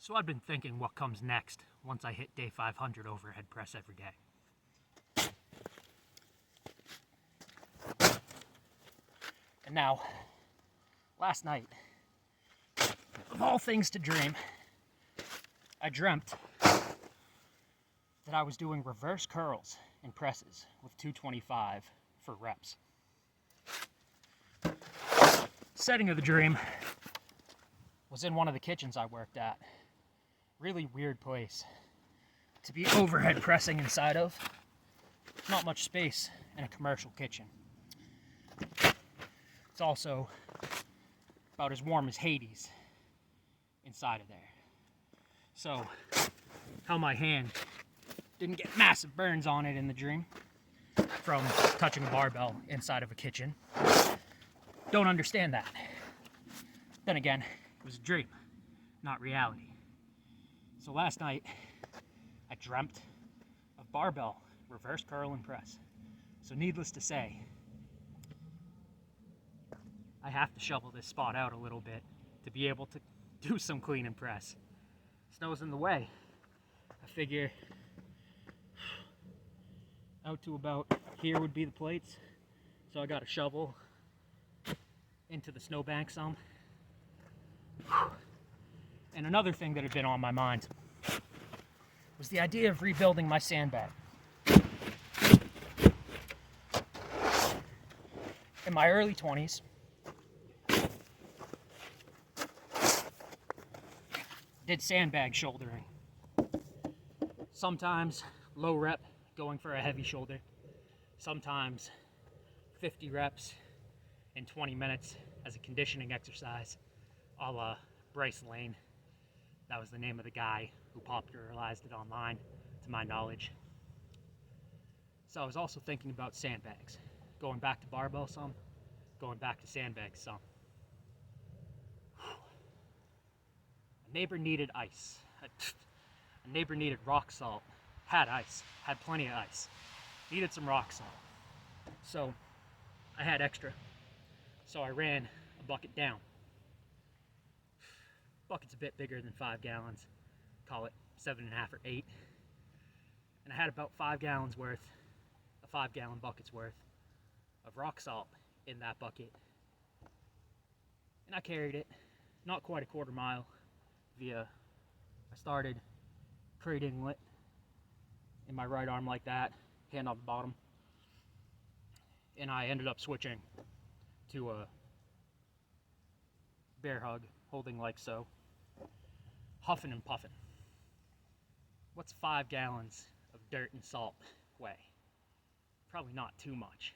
So I've been thinking what comes next once I hit day 500 overhead press every day. And now, last night, of all things to dream, I dreamt that I was doing reverse curls in presses with 225 for reps. Setting of the dream was in one of the kitchens I worked at. Really weird place to be overhead pressing inside of. Not much space in a commercial kitchen. It's also about as warm as Hades inside of there. So, how my hand didn't get massive burns on it in the dream from touching a barbell inside of a kitchen. Don't understand that. Then again, it was a dream, not reality. So last night, I dreamt of barbell reverse curl and press. So needless to say, I have to shovel this spot out a little bit to be able to do some clean and press. Snow's in the way. I figure out to about here would be the plates. So I got a shovel into the snowbank some. And another thing that had been on my mind was the idea of rebuilding my sandbag. In my early 20s, did sandbag shouldering. Sometimes low rep, going for a heavy shoulder. Sometimes 50 reps in 20 minutes as a conditioning exercise, a la Bryce Lane. That was the name of the guy who popularized it online, to my knowledge. So I was also thinking about sandbags. Going back to barbell some, going back to sandbags some. A neighbor needed ice. A neighbor needed rock salt. Had ice. Had plenty of ice. Needed some rock salt. So I had extra. So I ran a bucket down. Bucket's a bit bigger than 5 gallons. Call it 7.5 or 8. And I had about 5 gallons worth, a 5-gallon bucket's worth of rock salt in that bucket. And I carried it, not quite a quarter mile, I started creating it in my right arm like that, hand on the bottom. And I ended up switching to a bear hug, holding like so, huffing and puffing. What's 5 gallons of dirt and salt weigh? Probably not too much.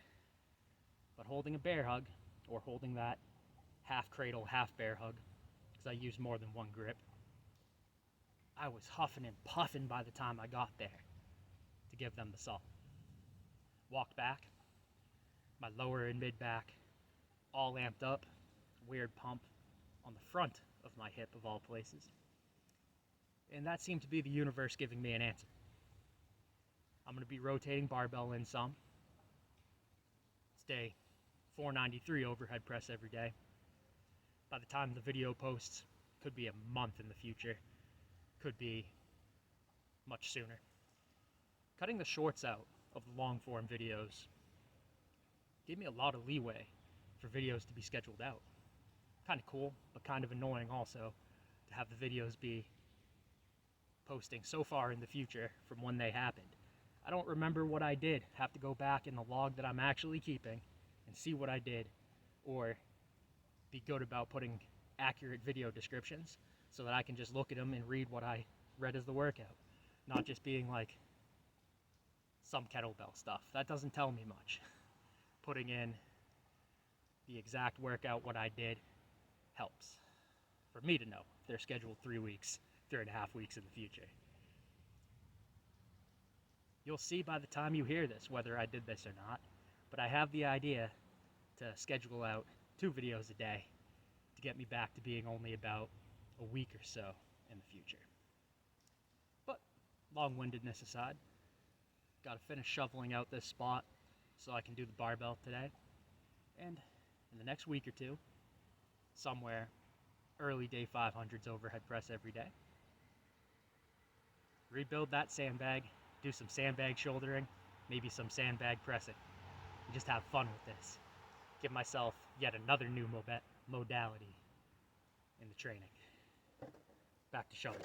But holding a bear hug, or holding that half cradle, half bear hug, because I use more than one grip, I was huffing and puffing by the time I got there to give them the salt. Walked back, my lower and mid back all amped up, weird pump on the front of my hip of all places. And that seemed to be the universe giving me an answer. I'm going to be rotating barbell in some. It's day 493 overhead press every day. By the time the video posts, could be a month in the future. Could be much sooner. Cutting the shorts out of the long form videos gave me a lot of leeway for videos to be scheduled out. Kind of cool, but kind of annoying also to have the videos be posting so far in the future from when they happened. I don't remember what I did. Have to go back in the log that I'm actually keeping and see what I did, or be good about putting accurate video descriptions so that I can just look at them and read what I read as the workout, not just being like some kettlebell stuff. That doesn't tell me much. Putting in the exact workout, what I did, helps for me to know if they're scheduled 3 weeks, 3.5 weeks in the future. You'll see by the time you hear this whether I did this or not, but I have the idea to schedule out 2 videos a day to get me back to being only about a week or so in the future. But long-windedness aside, gotta finish shoveling out this spot so I can do the barbell today. And in the next week or two, somewhere early day 500s overhead press every day. rebuild that sandbag, do some sandbag shouldering, maybe some sandbag pressing, and just have fun with this. Give myself yet another new modality in the training. Back to shoveling.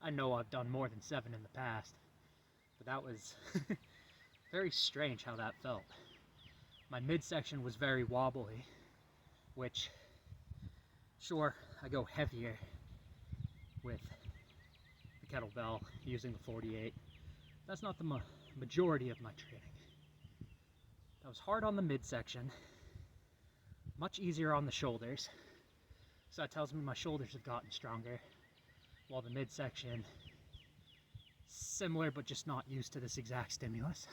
I know I've done more than 7 in the past, but that was very strange how that felt. My midsection was very wobbly, which, sure, I go heavier with the kettlebell using the 48. That's not the majority of my training. That was hard on the midsection, much easier on the shoulders, so that tells me my shoulders have gotten stronger, while the midsection, similar but just not used to this exact stimulus.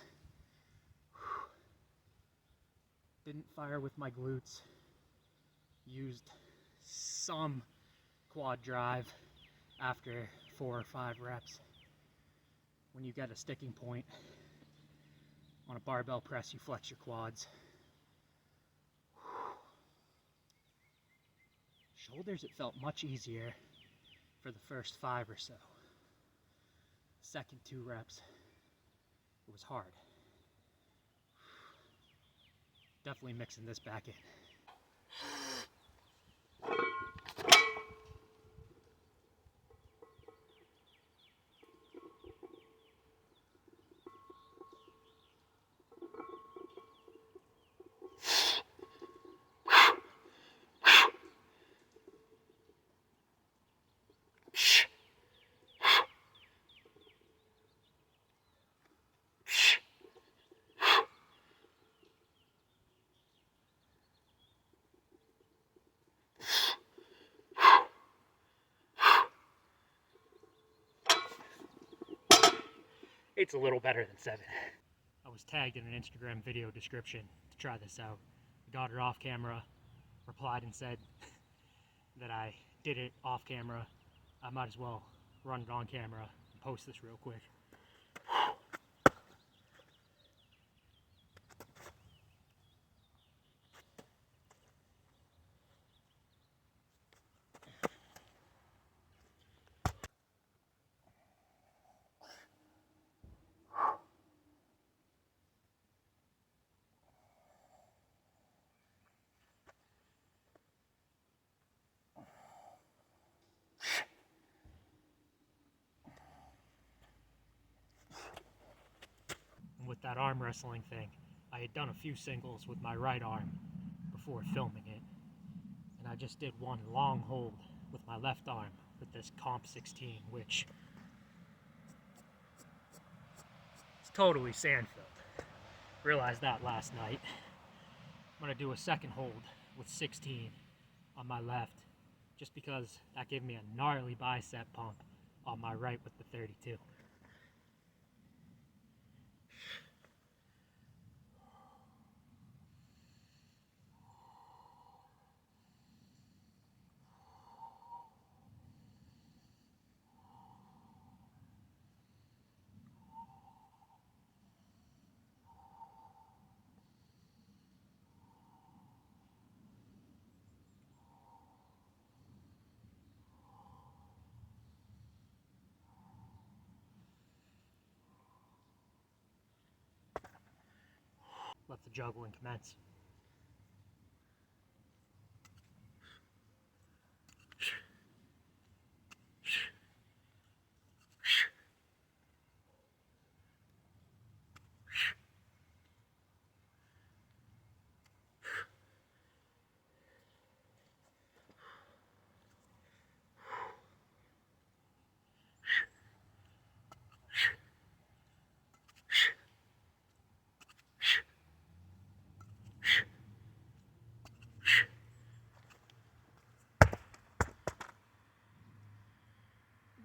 Didn't fire with my glutes, used some quad drive after 4 or 5 reps. When you get a sticking point on a barbell press, you flex your quads. Shoulders, it felt much easier for the first 5 or so. Second 2 reps, it was hard. Definitely mixing this back in. It's a little better than 7. I was tagged in an Instagram video description to try this out. I got it off camera, replied and said that I did it off camera. I might as well run it on camera and post this real quick. With that arm wrestling thing, I had done a few singles with my right arm before filming it, and I just did one long hold with my left arm with this comp 16, which is totally sand filled. Realized that last night. I'm gonna do a second hold with 16 on my left, just because that gave me a gnarly bicep pump on my right with the 32. Let the juggling commence.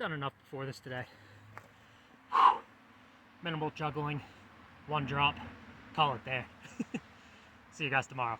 done enough before this today. Minimal juggling, one drop, call it there. See you guys tomorrow.